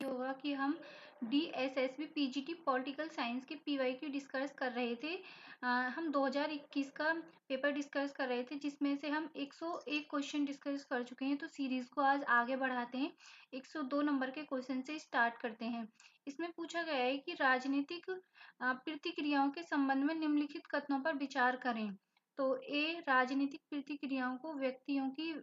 होगा कि हम DSSB PGT पॉलिटिकल साइंस के PYQ डिस्कस कर रहे थे। हम 2021 का पेपर डिस्कस कर रहे थे, जिसमें से हम 101 क्वेश्चन डिस्कस कर चुके हैं। तो सीरीज को आज आगे बढ़ाते हैं, 102 नंबर के क्वेश्चन से स्टार्ट करते हैं। इसमें पूछा गया है कि राजनीतिक प्रतिक्रियाओं के संबंध में निम्नलिखित कथनों पर विचार करें। तो ए, राजनीतिक प्रतिक्रियाओं को व्यक्तियों की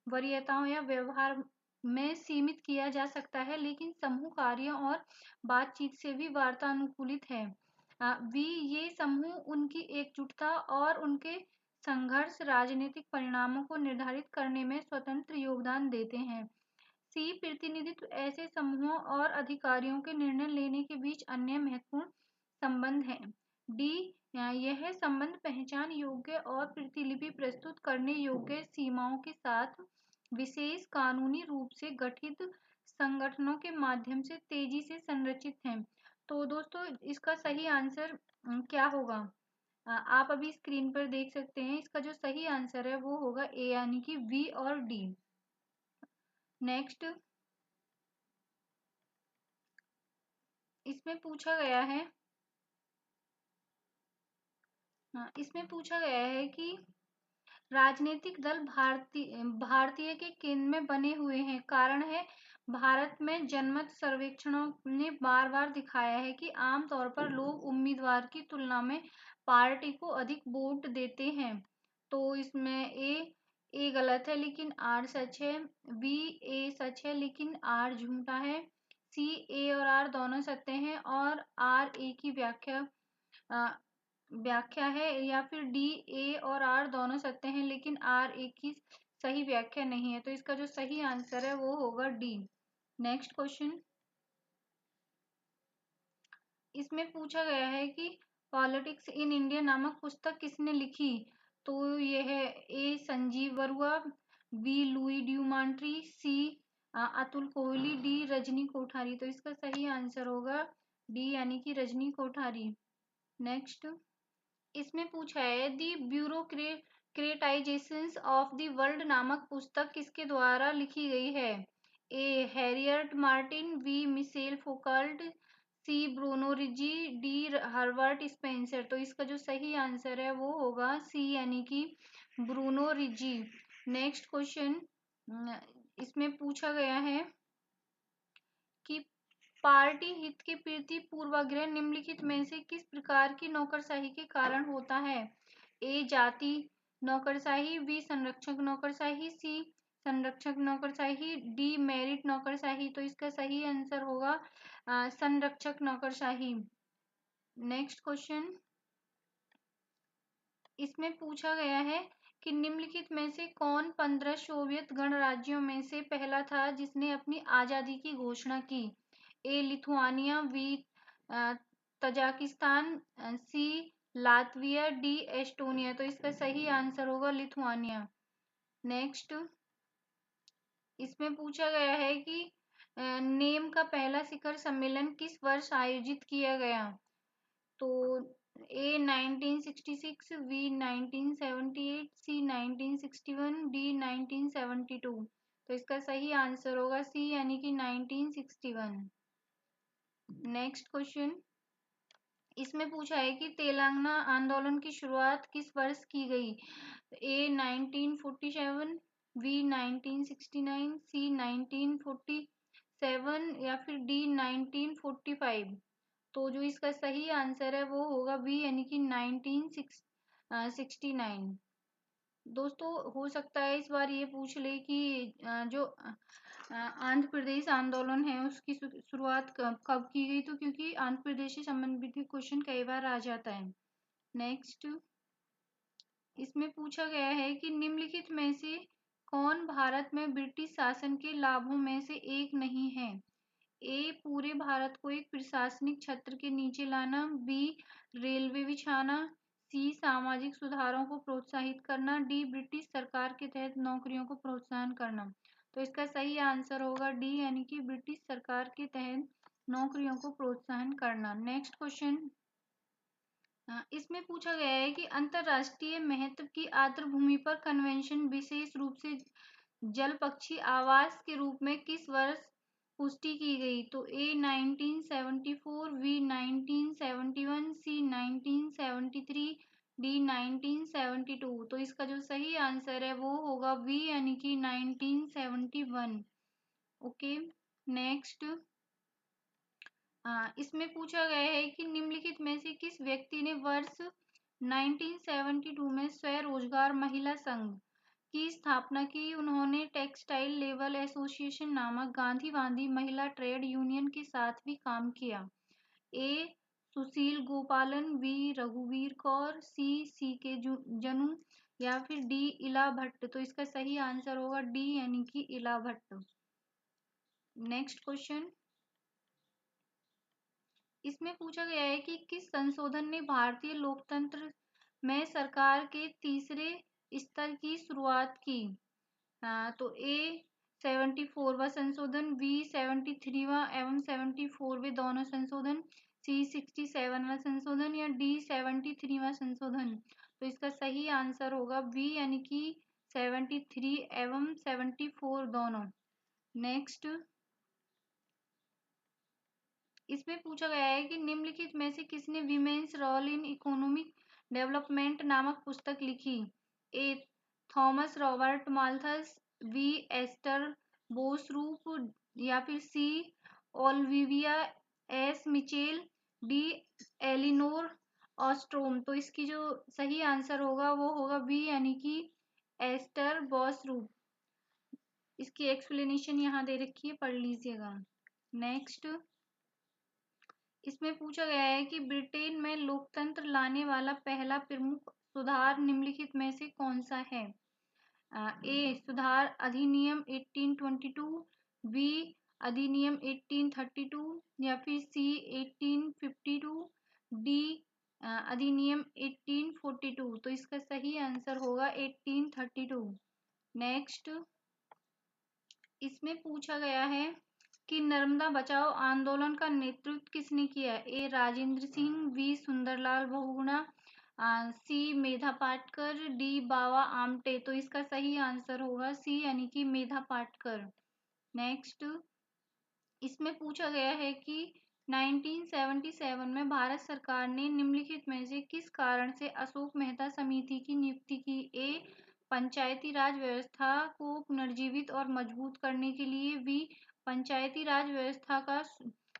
वरीयताओं या व्यवहार में सीमित किया जा सकता है, लेकिन समूह कार्यों और बातचीत से भी वार्ता अनुकूलित है। बी, ये समूह उनकी एकजुटता और उनके संघर्ष राजनीतिक परिणामों को निर्धारित करने में स्वतंत्र योगदान देते हैं। सी, प्रतिनिधित्व ऐसे समूहों और अधिकारियों के निर्णय लेने के बीच अन्य महत्वपूर्ण संबंध है। डी, यह संबंध पहचान योग्य और प्रतिलिपि प्रस्तुत करने योग्य सीमाओं के साथ विशेष कानूनी रूप से गठित संगठनों के माध्यम से तेजी से संरचित हैं। तो दोस्तों, इसका सही आंसर क्या होगा? आप अभी स्क्रीन पर देख सकते हैं। इसका जो सही आंसर है वो होगा ए, यानी कि बी और डी। नेक्स्ट, इसमें पूछा गया है कि राजनीतिक दल भारतीय के केंद्र में बने हुए हैं। कारण है, भारत में जनमत सर्वेक्षणों ने बार बार दिखाया है कि आमतौर पर लोग उम्मीदवार की तुलना में पार्टी को अधिक वोट देते हैं। तो इसमें ए गलत है लेकिन आर सच है। बी, ए सच है लेकिन आर झूठा है। सी, ए और आर दोनों सत्य हैं और आर ए की व्याख्या है। या फिर डी, ए और आर दोनों सत्य हैं लेकिन आर ए की सही व्याख्या नहीं है। तो इसका जो सही आंसर है वो होगा डी। नेक्स्ट क्वेश्चन, इसमें पूछा गया है कि पॉलिटिक्स इन इंडिया नामक पुस्तक किसने लिखी? तो यह है ए, संजीव बरुआ, बी, लुई ड्यूमांट्री, सी, अतुल कोहली, डी, रजनी कोठारी। तो इसका सही आंसर होगा डी, यानी कि रजनी कोठारी। नेक्स्ट, इसमें पूछा है दी ब्यूरोक्रेटाइजेशंस ऑफ द वर्ल्ड नामक पुस्तक किसके द्वारा लिखी गई है? ए, हैरियट मार्टिन, बी, मिशेल फोकल्ट, सी, Bruno Riji, D, Herbert Spencer. तो इसका जो सही आंसर है वो होगा सी, यानी कि ब्रूनो रिजी। नेक्स्ट क्वेश्चन, इसमें पूछा गया है कि पार्टी हित के प्रति पूर्वाग्रह निम्नलिखित में से किस प्रकार की नौकरशाही के कारण होता है? ए, जाति नौकरशाही, बी, संरक्षक नौकरशाही, सी, संरक्षक नौकरशाही, डी, मेरिट नौकरशाही। तो इसका सही आंसर होगा संरक्षक नौकरशाही। नेक्स्ट क्वेश्चन, इसमें पूछा गया है कि निम्नलिखित में से कौन 15 सोवियत गणराज्यों में से पहला था जिसने अपनी आजादी की घोषणा की? ए, लिथुआनिया, बी, तजाकिस्तान, सी, लातविया, डी, एस्टोनिया। तो इसका सही आंसर होगा लिथुआनिया। नेक्स्ट, इसमें पूछा गया है कि नेम का पहला शिखर सम्मेलन किस वर्ष आयोजित किया गया? तो ए, 1966, बी, 1978, सी, 1961, डी, 1972। तो इसका सही आंसर होगा सी, यानी कि 1961। नेक्स्ट क्वेश्चन, इसमें पूछा है कि तेलंगाना आंदोलन की शुरुआत किस वर्ष की गई? ए, 1947, बी, 1969, सी, 1947 या फिर डी, 1945। तो जो इसका सही आंसर है वो होगा बी, यानी कि 1969। दोस्तों, हो सकता है इस बार ये पूछ ले कि जो आंध्र प्रदेश आंदोलन है उसकी शुरुआत कब की गई? तो क्योंकि आंध्र प्रदेश से संबंधित क्वेश्चन कई बार आ जाता है। नेक्स्ट, इसमें पूछा गया है कि निम्नलिखित में से कौन भारत में ब्रिटिश शासन के लाभों में से एक नहीं है? ए, पूरे भारत को एक प्रशासनिक छत्र के नीचे लाना, बी, रेलवे बिछाना, सी, सामाजिक सुधारों को प्रोत्साहित करना, डी, ब्रिटिश सरकार के तहत नौकरियों को प्रोत्साहन करना। तो इसका सही आंसर होगा डी, यानी कि ब्रिटिश सरकार के तहत नौकरियों को प्रोत्साहन करना। नेक्स्ट क्वेश्चन, इसमें पूछा गया है कि अंतरराष्ट्रीय महत्व की आर्द्रभूमि पर कन्वेंशन विशेष रूप से जल पक्षी आवास के रूप में किस वर्ष पुष्टि की गई? तो A 1974, B 1971, C 1973, D 1972। तो इसका जो सही आंसर है वो होगा B यानी कि 1971। Okay, next. इसमें पूछा गया है कि निम्नलिखित में से किस व्यक्ति ने वर्ष 1972 में स्वरोजगार महिला संघ की स्थापना की? उन्होंने टेक्सटाइल लेबर एसोसिएशन नामक गांधीवादी महिला ट्रेड यूनियन के साथ भी काम किया। ए सुशील गोपालन, बी रघुवीर कौर, सी के जनू या फिर डी इला भट्ट। तो इसका सही आंसर होगा डी यानी कि इला भट्ट। Next question. इसमें पूछा गया है कि किस संशोधन ने भारतीय लोकतंत्र में सरकार के तीसरे स्तर की शुरुआत की? तो ए 74वां संशोधन, बी 73वां एवं 74वें दोनों संशोधन, सी 67वां संशोधन या डी 73वां संशोधन। तो इसका सही आंसर होगा बी यानी कि 73 एवं 74 दोनों। नेक्स्ट। इसमें पूछा गया है कि निम्नलिखित में से किसने women's role in economic development नामक पुस्तक लिखी? A Thomas Robert Malthus, B Ester Boserup या फिर C Olivia S Mitchell, D Elinor Ostrom. तो इसकी जो सही आंसर होगा वो होगा बी यानी कि एस्टर बोसरूप। इसकी एक्सप्लेनेशन यहाँ दे रखी है, पढ़ लीजिएगा। नेक्स्ट। इसमें पूछा गया है कि ब्रिटेन में लोकतंत्र लाने वाला पहला प्रमुख सुधार निम्नलिखित में से कौन सा है? ए सुधार अधिनियम 1822, बी अधिनियम 1832 या फिर सी 1852, डी अधिनियम 1842। तो इसका सही आंसर होगा 1832। नेक्स्ट। इसमें पूछा गया है कि नर्मदा बचाओ आंदोलन का नेतृत्व किसने किया? ए राजेंद्र सिंह, बी सुंदरलाल बहुगुणा, सी मेधा पाटकर, डी बाबा आमटे। तो इसका सही आंसर होगा सी यानी कि मेधा पाटकर। नेक्स्ट। इसमें पूछा गया है कि 1977 में भारत सरकार ने निम्नलिखित में से किस कारण से अशोक मेहता समिति की नियुक्ति की? ए पंचायती राज व्यवस्था को पुनर्जीवित और मजबूत करने के लिए, बी पंचायती राज व्यवस्था का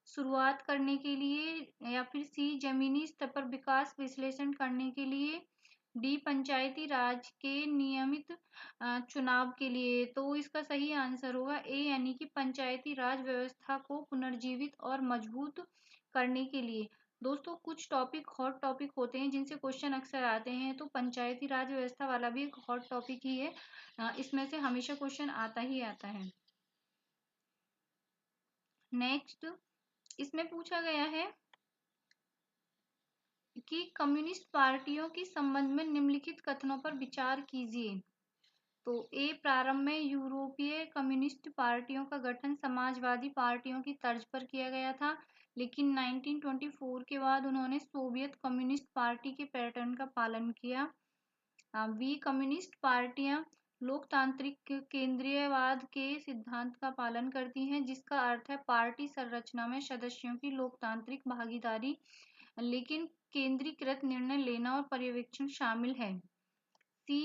शुरुआत करने के लिए या फिर सी जमीनी स्तर पर विकास विश्लेषण करने के लिए, डी पंचायती राज के नियमित चुनाव के लिए। तो इसका सही आंसर होगा ए यानी कि पंचायती राज व्यवस्था को पुनर्जीवित और मजबूत करने के लिए। दोस्तों कुछ टॉपिक हॉट टॉपिक होते हैं जिनसे क्वेश्चन अक्सर आते हैं, तो पंचायती राज व्यवस्था वाला भी एक हॉट टॉपिक ही है। इसमें से हमेशा क्वेश्चन आता ही आता है। नेक्स्ट। इसमें पूछा गया है कि कम्युनिस्ट पार्टियों के संबंध में निम्नलिखित कथनों पर विचार कीजिए। तो ए प्रारंभ में यूरोपीय कम्युनिस्ट पार्टियों का गठन समाजवादी पार्टियों की तर्ज पर किया गया था, लेकिन 1924 के बाद उन्होंने सोवियत कम्युनिस्ट पार्टी के पैटर्न का पालन किया। बी कम्युनिस्ट पार्टियां लोकतांत्रिक केंद्रीयवाद के सिद्धांत का पालन करती हैं, जिसका अर्थ है पार्टी संरचना में सदस्यों की लोकतांत्रिक भागीदारी, लेकिन केंद्रीकृत निर्णय लेना और पर्यवेक्षण शामिल है। सी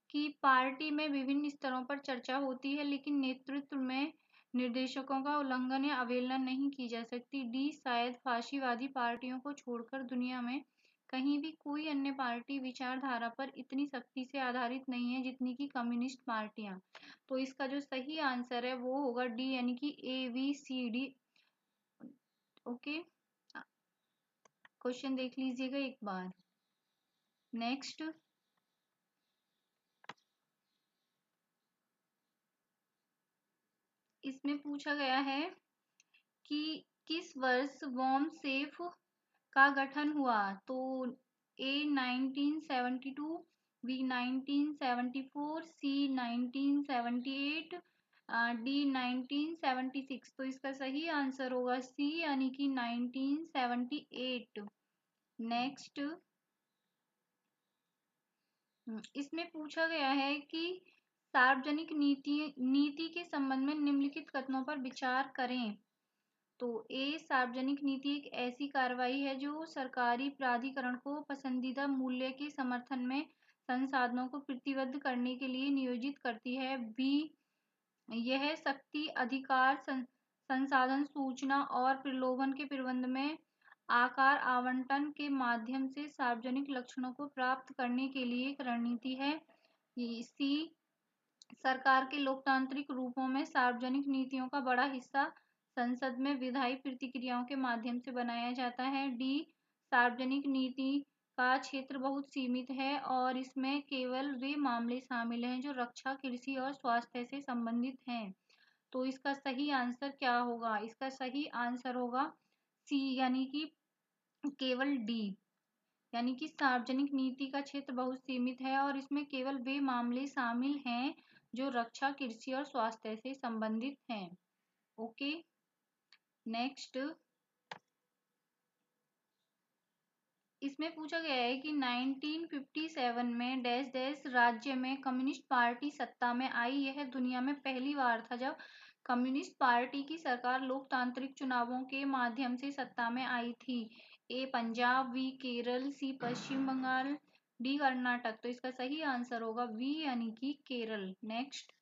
की पार्टी में विभिन्न स्तरों पर चर्चा होती है, लेकिन नेतृत्व में निर्देशकों का उल्लंघन या अवहेलना नहीं की जा सकती। डी शायद फाशीवादी पार्टियों को छोड़कर दुनिया में कहीं भी कोई अन्य पार्टी विचारधारा पर इतनी सख्ती से आधारित नहीं है जितनी कि कम्युनिस्ट पार्टियां। तो इसका जो सही आंसर है वो होगा डी यानी कि ABCD। ओके, क्वेश्चन देख लीजिएगा एक बार। नेक्स्ट। इसमें पूछा गया है कि किस वर्ष बॉम्ब सेफ का गठन हुआ? तो ए 1972, बी 1974, सी 1978, डी 1976। तो इसका सही आंसर होगा सी यानी कि 1978। नेक्स्ट। इसमें पूछा गया है कि सार्वजनिक नीति के संबंध में निम्नलिखित कथनों पर विचार करें। तो ए, सार्वजनिक नीति एक ऐसी कार्रवाई है जो सरकारी प्राधिकरण को पसंदीदा मूल्य के समर्थन में संसाधनों को प्रतिबद्ध करने के लिए नियोजित करती है। बी, यह शक्ति, अधिकार, संसाधन, सूचना और प्रलोभन के प्रबंध में आकार आवंटन के माध्यम से सार्वजनिक लक्ष्यों को प्राप्त करने के लिए एक रणनीति है। सी, सरकार के लोकतांत्रिक रूपों में सार्वजनिक नीतियों का बड़ा हिस्सा संसद में विधायी प्रतिक्रियाओं के माध्यम से बनाया जाता है। डी, सार्वजनिक नीति का क्षेत्र बहुत सीमित है और इसमें केवल वे मामले शामिल हैं जो रक्षा, कृषि और स्वास्थ्य से संबंधित हैं। तो इसका सही आंसर क्या होगा? इसका सही आंसर होगा सी, यानी कि केवल डी, यानी कि सार्वजनिक नीति का क्षेत्र बहुत सीमित है और इसमें केवल वे मामले शामिल हैं जो रक्षा, कृषि और स्वास्थ्य से संबंधित हैं। ओके, नेक्स्ट, इसमें पूछा गया है कि 1957 में डैश डैश राज्य में कम्युनिस्ट पार्टी सत्ता में आई। यह दुनिया में पहली बार था जब कम्युनिस्ट पार्टी की सरकार लोकतांत्रिक चुनावों के माध्यम से सत्ता में आई थी। ए, पंजाब, बी, केरल, सी, पश्चिम बंगाल, डी, कर्नाटक। तो इसका सही आंसर होगा बी, यानी कि केरल। नेक्स्ट,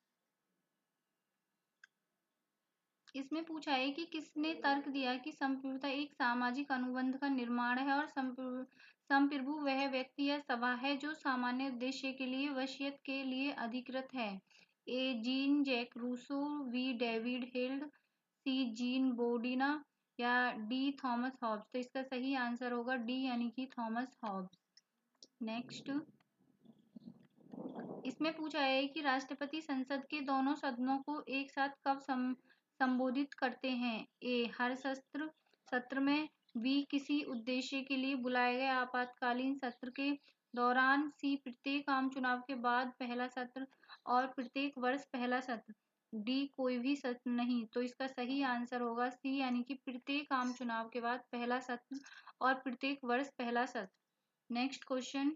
इसमें पूछा है कि किसने तर्क दिया कि संप्रभुता एक सामाजिक अनुबंध का निर्माण है और संप्रभु वह व्यक्ति या सभा है जो सामान्य उद्देश्य के लिए वसीयत के लिए अधिकृत है। A, Jean Jacques Rousseau, B, David Held, C, Jean Bodin या डी, थॉमस हॉब्स। तो इसका सही आंसर होगा डी, यानी कि थॉमस हॉब्स। नेक्स्ट, इसमें पूछा है कि राष्ट्रपति संसद के दोनों सदनों को एक साथ कब संबोधित करते हैं। ए, हर सत्र में, बी, किसी उद्देश्य के लिए बुलाए गए आपातकालीन सत्र के दौरान, सी, प्रत्येक आम चुनाव के बाद पहला सत्र और प्रत्येक वर्ष पहला सत्र, डी, कोई भी सत्र नहीं। तो इसका सही आंसर होगा सी, यानी कि प्रत्येक आम चुनाव के बाद पहला सत्र और प्रत्येक वर्ष पहला सत्र। नेक्स्ट क्वेश्चन,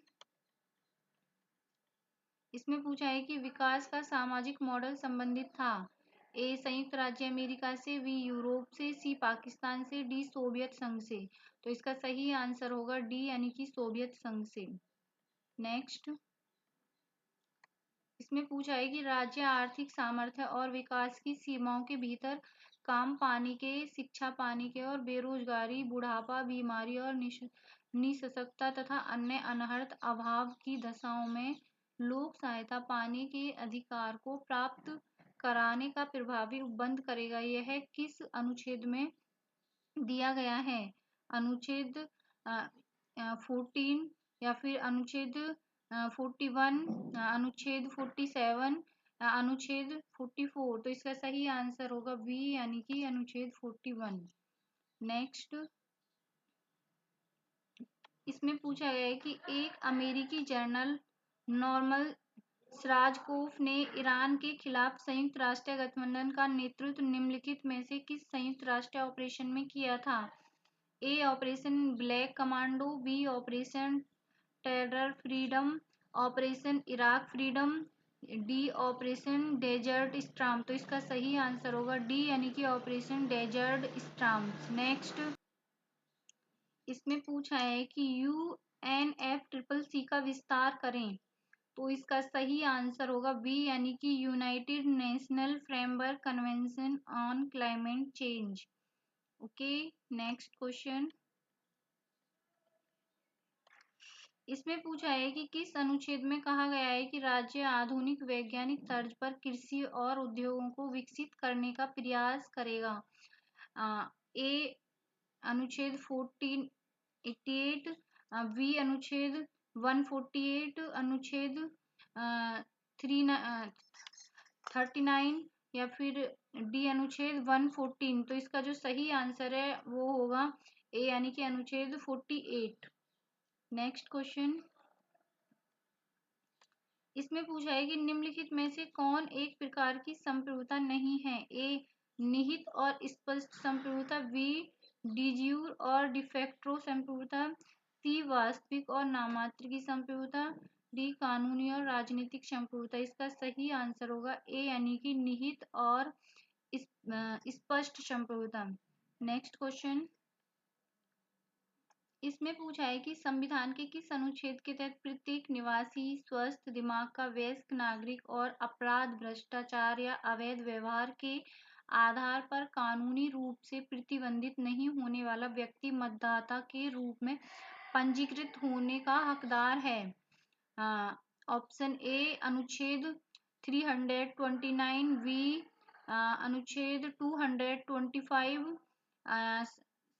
इसमें पूछा है कि विकास का सामाजिक मॉडल संबंधित था। ए, संयुक्त राज्य अमेरिका से, बी, यूरोप से, सी, पाकिस्तान से, डी, सोवियत संघ से। तो इसका सही आंसर होगा डी, यानी कि सोवियत संघ से। नेक्स्ट, इसमें पूछा है कि राज्य आर्थिक सामर्थ्य और विकास की सीमाओं के भीतर काम पाने के, शिक्षा पाने के और बेरोजगारी, बुढ़ापा, बीमारी और निःशक्तता तथा अन्य अनर्हत अभाव की दशाओं में लोक सहायता पाने के अधिकार को प्राप्त कराने का प्रभावी उपबंध करेगा। यह किस अनुच्छेद में दिया गया है? अनुच्छेद 14 या फिर अनुच्छेद 41, अनुच्छेद 47, अनुच्छेद 44। तो इसका सही आंसर होगा बी, यानी कि अनुच्छेद 41। नेक्स्ट, इसमें पूछा गया है कि एक अमेरिकी जर्नल नॉर्मन राजकोफ ने ईरान के खिलाफ संयुक्त राष्ट्र गठबंधन का नेतृत्व निम्नलिखित में से किस संयुक्त राष्ट्र ऑपरेशन में किया था? A, operation black commando, B, operation terror freedom, operation Iraq freedom, D, operation desert storm. तो इसका सही आंसर होगा डी, यानी कि ऑपरेशन डेजर्ट स्टॉर्म। नेक्स्ट, इसमें पूछा है कि UNFCCC का विस्तार करें। तो इसका सही आंसर होगा बी, यानी कि United national framework convention on climate change. Okay, next question, इसमें पूछा है कि किस अनुच्छेद में कहा गया है कि राज्य आधुनिक वैज्ञानिक तर्ज पर कृषि और उद्योगों को विकसित करने का प्रयास करेगा? ए, अनुच्छेद 1488, बी, अनुच्छेद 148, अनुच्छेद 39 या फिर डी, अनुच्छेद 114। तो इसका जो सही आंसर है वो होगा ए, यानी कि अनुच्छेद 48। नेक्स्ट क्वेश्चन, इसमें पूछा है कि निम्नलिखित में से कौन एक प्रकार की संप्रभुता नहीं है? ए, निहित और स्पष्ट संप्रभुता, बी, डिज्यूर और डिफेक्टो संप्रभुता, सी, वास्तविक और नामात्र की संप्रभुता, डी, कानूनी और राजनीतिक संप्रभुता। इसका सही आंसर होगा ए, यानी कि निहित और स्पष्ट संप्रभुता। नेक्स्ट क्वेश्चन, इसमें पूछा है कि संविधान के किस अनुच्छेद के तहत प्रत्येक निवासी स्वस्थ दिमाग का वयस्क नागरिक और अपराध, भ्रष्टाचार या अवैध व्यवहार के आधार पर कानूनी रूप से प्रतिबंधित नहीं होने वाला व्यक्ति मतदाता के रूप में पंजीकृत होने का हकदार है? ऑप्शन ए अनुच्छेद 329, बी अनुच्छेद 225,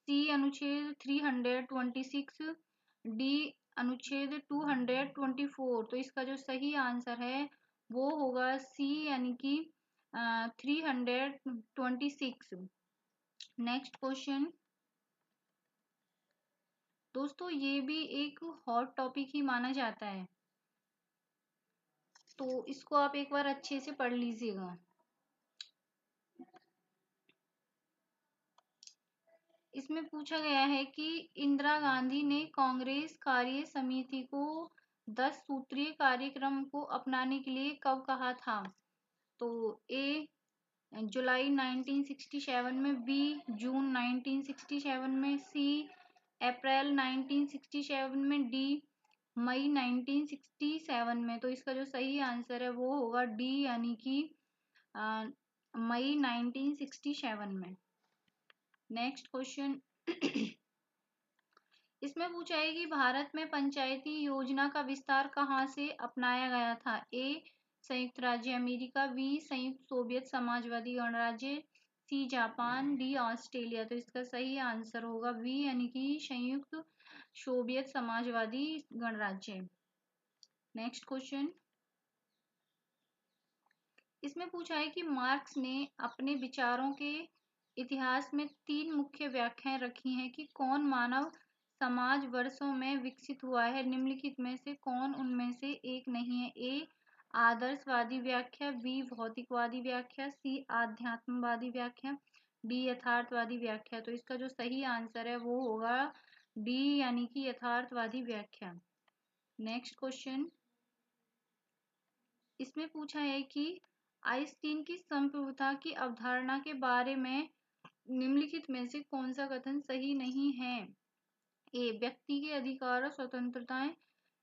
सी अनुच्छेद 326, डी अनुच्छेद 224। तो इसका जो सही आंसर है वो होगा सी, यानी कि 326। नेक्स्ट क्वेश्चन, दोस्तों ये भी एक हॉट टॉपिक ही माना जाता है, तो इसको आप एक बार अच्छे से पढ़ लीजिएगा। इसमें पूछा गया है कि इंदिरा गांधी ने कांग्रेस कार्य समिति को 10 सूत्रीय कार्यक्रम को अपनाने के लिए कब कहा था? तो ए जुलाई 1967 में, बी जून 1967 में, सी अप्रैल 1967 में, डी मई 1967 में। तो इसका जो सही आंसर है वो होगा डी, यानी कि मई 1967 में। नेक्स्ट क्वेश्चन, इसमें पूछा है कि भारत में पंचायती योजना का विस्तार कहाँ से अपनाया गया था? ए संयुक्त राज्य अमेरिका, बी संयुक्त सोवियत समाजवादी गणराज्य, सी जापान, डी ऑस्ट्रेलिया। तो इसका सही आंसर होगा बी, यानी कि संयुक्त सोवियत समाजवादी गणराज्य। नेक्स्ट क्वेश्चन, इसमें पूछा है कि मार्क्स ने अपने विचारों के इतिहास में 3 मुख्य व्याख्याएं रखी हैं कि कौन मानव समाज वर्षों में विकसित हुआ है, निम्नलिखित में से कौन उनमें से एक नहीं है? ए आदर्शवादी व्याख्या, बी भौतिकवादी व्याख्या, सी आध्यात्मवादी व्याख्या, डी यथार्थवादी व्याख्या। तो इसका जो सही आंसर है वो होगा डी, यानी कि यथार्थवादी व्याख्या। नेक्स्ट क्वेश्चन, इसमें पूछा है कि आइंस्टीन की संप्रभुता की अवधारणा के बारे में निम्नलिखित में से कौन सा कथन सही नहीं है? ए व्यक्ति के अधिकार और स्वतंत्रताएं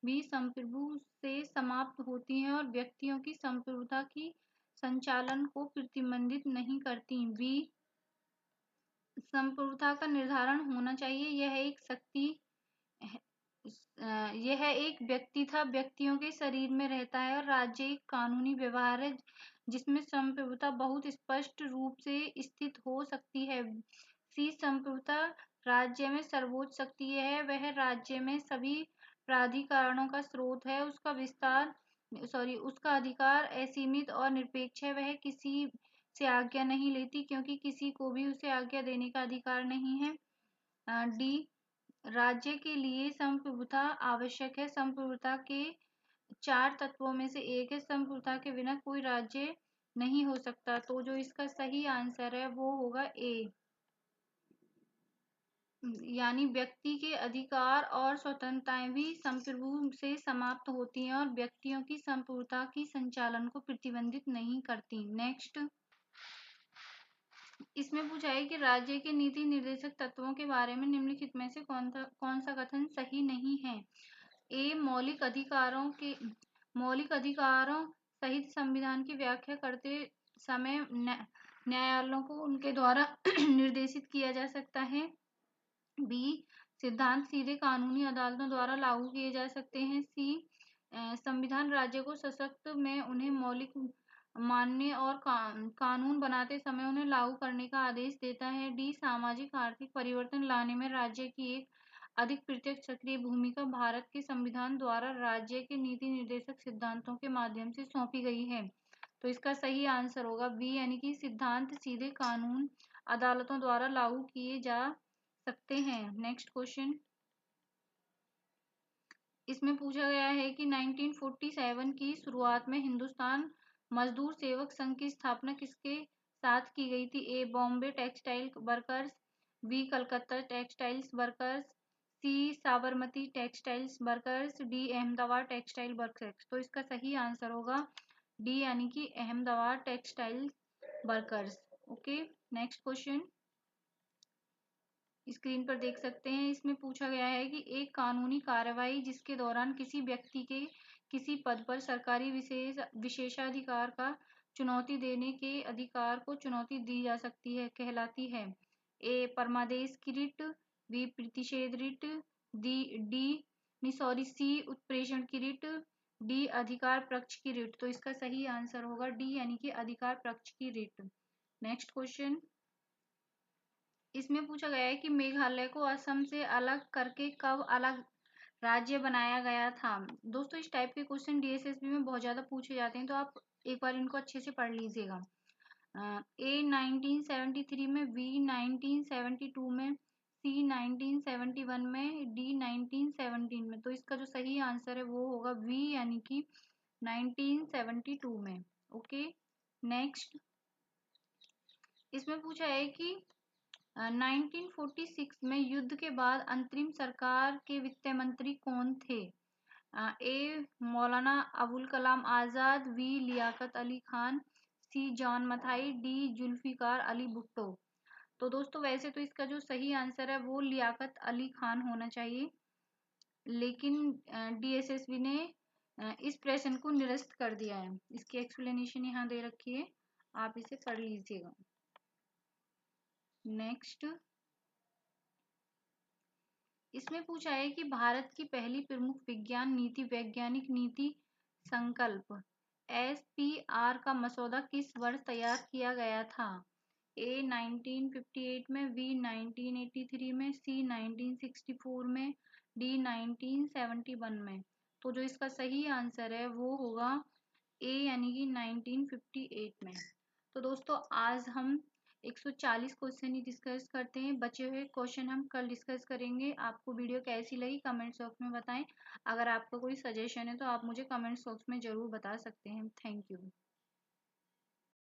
भी संप्रभु से समाप्त होती हैं और व्यक्तियों की संप्रभुता की संचालन को प्रतिबंधित नहीं करती। बी संप्रभुता का निर्धारण होना चाहिए, यह एक व्यक्ति था, व्यक्तियों के शरीर में रहता है और राज्य एक कानूनी व्यवहार है जिसमें संप्रभुता बहुत स्पष्ट रूप से स्थित हो सकती है। सी संप्रभुता राज्य में सर्वोच्च शक्ति है, वह राज्य में सभी प्राधिकरणों का स्रोत है, उसका अधिकार असीमित और निरपेक्ष है, वह किसी से आज्ञा नहीं लेती क्योंकि किसी को भी उसे आज्ञा देने का अधिकार नहीं है। डी राज्य के लिए संप्रभुता आवश्यक है, संप्रभुता के 4 तत्वों में से एक है, संप्रभुता के बिना कोई राज्य नहीं हो सकता। तो जो इसका सही आंसर है वो होगा ए, यानी व्यक्ति के अधिकार और स्वतंत्रताएं भी संप्रभु से समाप्त होती हैं और व्यक्तियों की संप्रभुता की संचालन को प्रतिबंधित नहीं करती। नेक्स्ट, इसमें पूछा है कि राज्य के नीति निर्देशक तत्वों के बारे में निम्नलिखित में से कौन सा कथन सही नहीं है? ए मौलिक अधिकारों सहित संविधान की व्याख्या करते समय न्यायालयों को उनके द्वारा निर्देशित किया जा सकता है। बी सिद्धांत सीधे कानूनी अदालतों द्वारा लागू किए जा सकते हैं। सी संविधान राज्य को सशक्त में उन्हें मौलिक मानने और कानून बनाते समय उन्हें लागू करने का आदेश देता है। डी सामाजिक आर्थिक परिवर्तन लाने में राज्य की एक अधिक प्रत्यक्ष सक्रिय भूमिका भारत के संविधान द्वारा राज्य के नीति निर्देशक सिद्धांतों के माध्यम से सौंपी गई है। तो इसका सही आंसर होगा बी, यानी कि सिद्धांत सीधे कानून अदालतों द्वारा लागू किए जा सकते हैं। नेक्स्ट क्वेश्चन, इसमें पूछा गया है कि 1947 की शुरुआत में हिंदुस्तान मजदूर सेवक संघ की स्थापना किसके साथ की गई थी? A Bombay textile workers, B Calcutta textiles workers, C Sabarmati textiles workers, D Ahmedabad textile workers. तो इसका सही आंसर होगा डी, यानी कि Ahmedabad textile workers. Okay, next question, screen पर देख सकते हैं। इसमें पूछा गया है कि एक कानूनी कार्रवाई जिसके दौरान किसी व्यक्ति के किसी पद पर सरकारी विशेषाधिकार का चुनौती देने के अधिकार को चुनौती दी जा सकती है कहलाती है। ए परमादेश की रिट, बी प्रतिषेध रिट, सी उत्प्रेषण की रिट, डी अधिकार पक्ष की रिट। तो इसका सही आंसर होगा डी यानी कि अधिकार पक्ष की रिट। नेक्स्ट क्वेश्चन, इसमें पूछा गया है कि मेघालय को असम से अलग करके कब अलग राज्य बनाया गया था। दोस्तों इस टाइप के क्वेश्चन डीएसएसबी में बहुत ज्यादा पूछे जाते हैं, तो आप एक बार इनको अच्छे से पढ़ लीजिएगा। ए 1973 में, बी 1972 में, सी 1971 में, डी 1917 में। तो इसका जो सही आंसर है वो होगा बी यानी कि 1972 में। ओके, नेक्स्ट, इसमें पूछा है कि 1946 में युद्ध के बाद अंतरिम सरकार के वित्त मंत्री कौन थे। ए मौलाना अबुल कलाम आजाद, बी लियाकत अली खान, सी जॉन मथाई, डी जुल्फिकार अली भुट्टो। तो दोस्तों वैसे तो इसका जो सही आंसर है वो लियाकत अली खान होना चाहिए, लेकिन डीएसएसबी ने इस प्रश्न को निरस्त कर दिया है। इसकी एक्सप्लेनेशन यहाँ दे रखी है, आप इसे पढ़ लीजिएगा। नेक्स्ट, इसमें पूछा है कि भारत की पहली प्रमुख विज्ञान नीति वैज्ञानिक नीति संकल्प SPR का मसौदा किस वर्ष तैयार किया गया था। ए 1958 में, बी 1983 में, सी 1964 में, डी 1971 में। तो जो इसका सही आंसर है वो होगा ए यानी कि 1958 में। तो दोस्तों आज हम 140 क्वेश्चन ही डिस्कस करते हैं, बचे हुए क्वेश्चन हम कल डिस्कस करेंगे। आपको वीडियो कैसी लगी कमेंट बॉक्स में बताएं। अगर आपका कोई सजेशन है तो आप मुझे कमेंट बॉक्स में जरूर बता सकते हैं। Thank you.